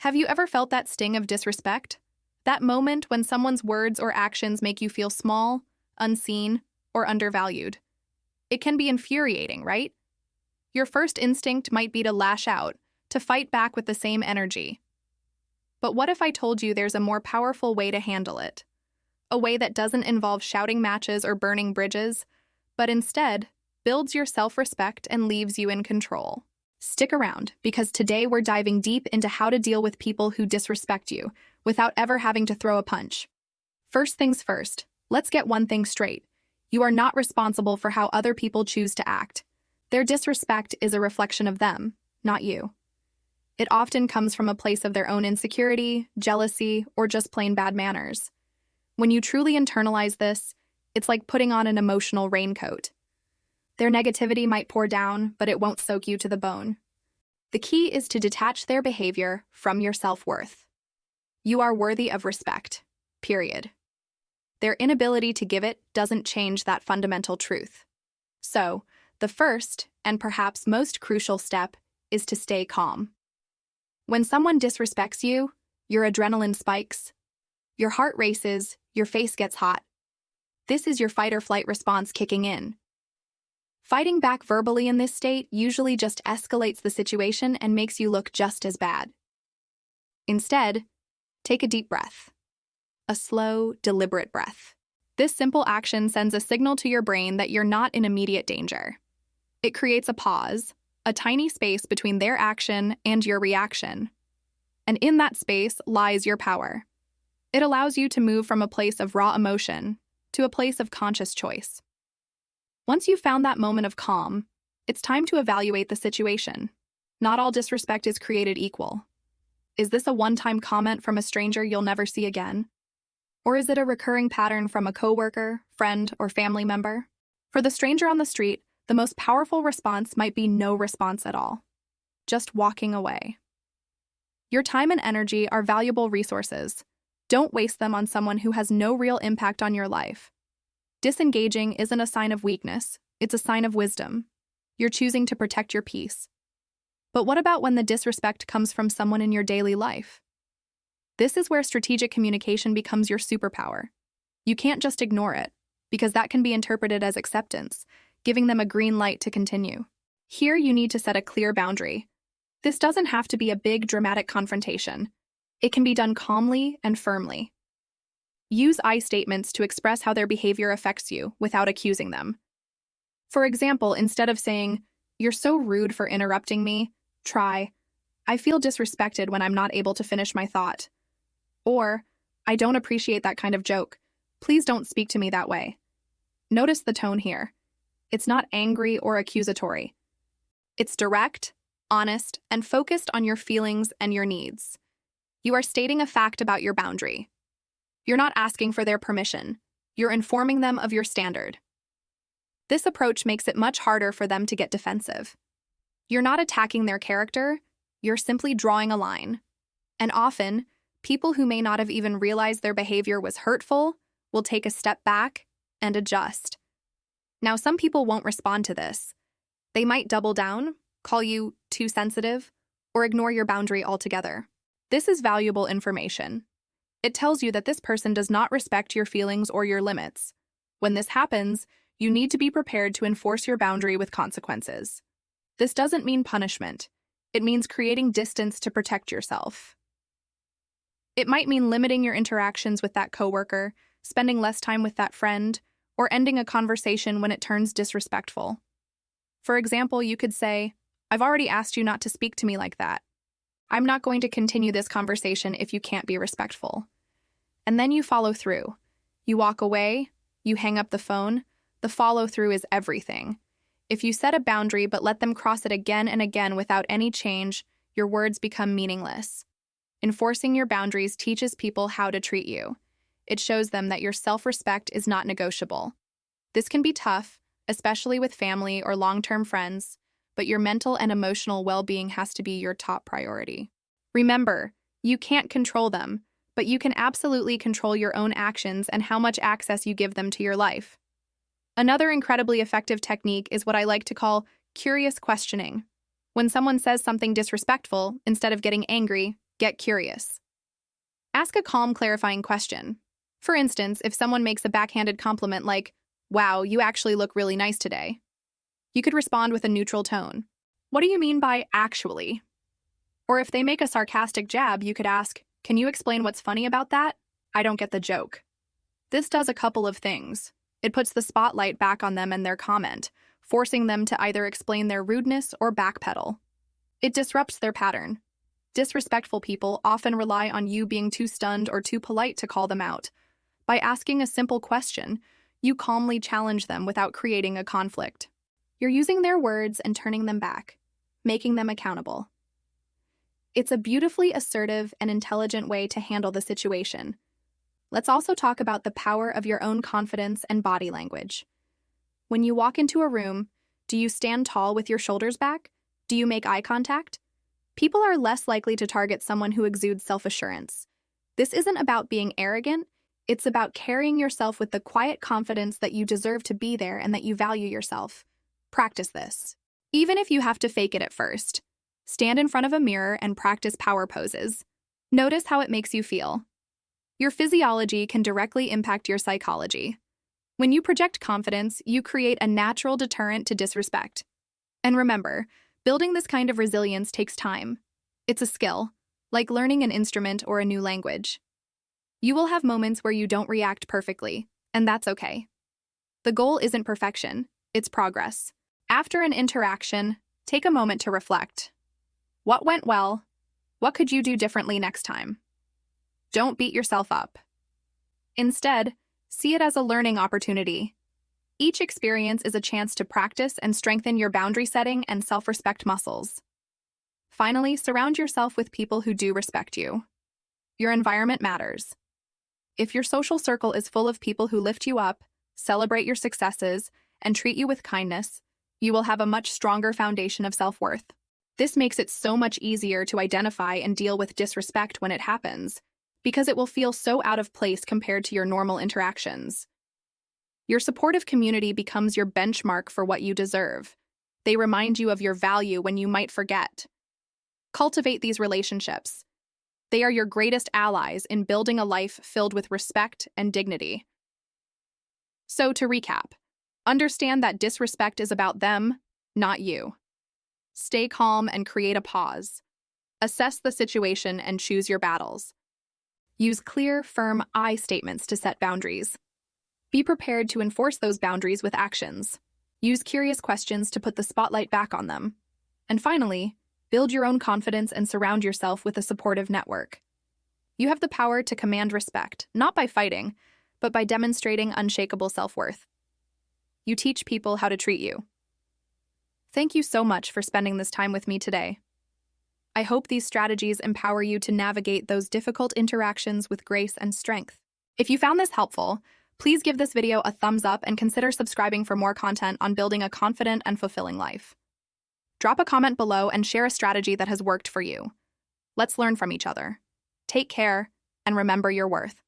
Have you ever felt that sting of disrespect? That moment when someone's words or actions make you feel small, unseen, or undervalued. It can be infuriating, right? Your first instinct might be to lash out, to fight back with the same energy. But what if I told you there's a more powerful way to handle it? A way that doesn't involve shouting matches or burning bridges, but instead builds your self-respect and leaves you in control. Stick around, because today we're diving deep into how to deal with people who disrespect you without ever having to throw a punch. First things first, let's get one thing straight. You are not responsible for how other people choose to act. Their disrespect is a reflection of them, not you. It often comes from a place of their own insecurity, jealousy, or just plain bad manners. When you truly internalize this, it's like putting on an emotional raincoat. Their negativity might pour down, but it won't soak you to the bone. The key is to detach their behavior from your self-worth. You are worthy of respect, period. Their inability to give it doesn't change that fundamental truth. So, the first, and perhaps most crucial step, is to stay calm. When someone disrespects you, your adrenaline spikes, your heart races, your face gets hot. This is your fight-or-flight response kicking in. Fighting back verbally in this state usually just escalates the situation and makes you look just as bad. Instead, take a deep breath. A slow, deliberate breath. This simple action sends a signal to your brain that you're not in immediate danger. It creates a pause, a tiny space between their action and your reaction. And in that space lies your power. It allows you to move from a place of raw emotion to a place of conscious choice. Once you've found that moment of calm, it's time to evaluate the situation. Not all disrespect is created equal. Is this a one-time comment from a stranger you'll never see again? Or is it a recurring pattern from a coworker, friend, or family member? For the stranger on the street, the most powerful response might be no response at all. Just walking away. Your time and energy are valuable resources. Don't waste them on someone who has no real impact on your life. Disengaging isn't a sign of weakness, it's a sign of wisdom. You're choosing to protect your peace. But what about when the disrespect comes from someone in your daily life? This is where strategic communication becomes your superpower. You can't just ignore it, because that can be interpreted as acceptance, giving them a green light to continue. Here you need to set a clear boundary. This doesn't have to be a big, dramatic confrontation. It can be done calmly and firmly. Use I statements to express how their behavior affects you without accusing them. For example, instead of saying, "You're so rude for interrupting me," try, "I feel disrespected when I'm not able to finish my thought." Or, "I don't appreciate that kind of joke. Please don't speak to me that way." Notice the tone here. It's not angry or accusatory. It's direct, honest, and focused on your feelings and your needs. You are stating a fact about your boundary. You're not asking for their permission. You're informing them of your standard. This approach makes it much harder for them to get defensive. You're not attacking their character, you're simply drawing a line. And often, people who may not have even realized their behavior was hurtful will take a step back and adjust. Now, some people won't respond to this. They might double down, call you too sensitive, or ignore your boundary altogether. This is valuable information. It tells you that this person does not respect your feelings or your limits. When this happens, you need to be prepared to enforce your boundary with consequences. This doesn't mean punishment. It means creating distance to protect yourself. It might mean limiting your interactions with that coworker, spending less time with that friend, or ending a conversation when it turns disrespectful. For example, you could say, "I've already asked you not to speak to me like that. I'm not going to continue this conversation if you can't be respectful." And then you follow through. You walk away, you hang up the phone. The follow-through is everything. If you set a boundary but let them cross it again and again without any change, your words become meaningless. Enforcing your boundaries teaches people how to treat you. It shows them that your self-respect is not negotiable. This can be tough, especially with family or long-term friends, but your mental and emotional well-being has to be your top priority. Remember, you can't control them, but you can absolutely control your own actions and how much access you give them to your life. Another incredibly effective technique is what I like to call curious questioning. When someone says something disrespectful, instead of getting angry, Get curious. Ask a calm, clarifying question. For instance, if someone makes a backhanded compliment like, "Wow, you actually look really nice today," you could respond with a neutral tone. "What do you mean by actually?" Or if they make a sarcastic jab, you could ask, "Can you explain what's funny about that? I don't get the joke." This does a couple of things. It puts the spotlight back on them and their comment, forcing them to either explain their rudeness or backpedal. It disrupts their pattern. Disrespectful people often rely on you being too stunned or too polite to call them out. By asking a simple question, you calmly challenge them without creating a conflict. You're using their words and turning them back, making them accountable. It's a beautifully assertive and intelligent way to handle the situation. Let's also talk about the power of your own confidence and body language. When you walk into a room, do you stand tall with your shoulders back? Do you make eye contact? People are less likely to target someone who exudes self-assurance. This isn't about being arrogant, it's about carrying yourself with the quiet confidence that you deserve to be there and that you value yourself. Practice this. Even if you have to fake it at first. Stand in front of a mirror and practice power poses. Notice how it makes you feel. Your physiology can directly impact your psychology. When you project confidence, you create a natural deterrent to disrespect. And remember, building this kind of resilience takes time. It's a skill, like learning an instrument or a new language. You will have moments where you don't react perfectly, and that's okay. The goal isn't perfection, it's progress. After an interaction, take a moment to reflect. What went well? What could you do differently next time? Don't beat yourself up. Instead, see it as a learning opportunity. Each experience is a chance to practice and strengthen your boundary setting and self-respect muscles. Finally, surround yourself with people who do respect you. Your environment matters. If your social circle is full of people who lift you up, celebrate your successes, and treat you with kindness, you will have a much stronger foundation of self-worth. This makes it so much easier to identify and deal with disrespect when it happens, because it will feel so out of place compared to your normal interactions. Your supportive community becomes your benchmark for what you deserve. They remind you of your value when you might forget. Cultivate these relationships. They are your greatest allies in building a life filled with respect and dignity. So, to recap, understand that disrespect is about them, not you. Stay calm and create a pause. Assess the situation and choose your battles. Use clear, firm I statements to set boundaries. Be prepared to enforce those boundaries with actions. Use curious questions to put the spotlight back on them. And finally, build your own confidence and surround yourself with a supportive network. You have the power to command respect, not by fighting, but by demonstrating unshakable self-worth. You teach people how to treat you. Thank you so much for spending this time with me today. I hope these strategies empower you to navigate those difficult interactions with grace and strength. If you found this helpful, please give this video a thumbs up and consider subscribing for more content on building a confident and fulfilling life. Drop a comment below and share a strategy that has worked for you. Let's learn from each other. Take care, and remember your worth.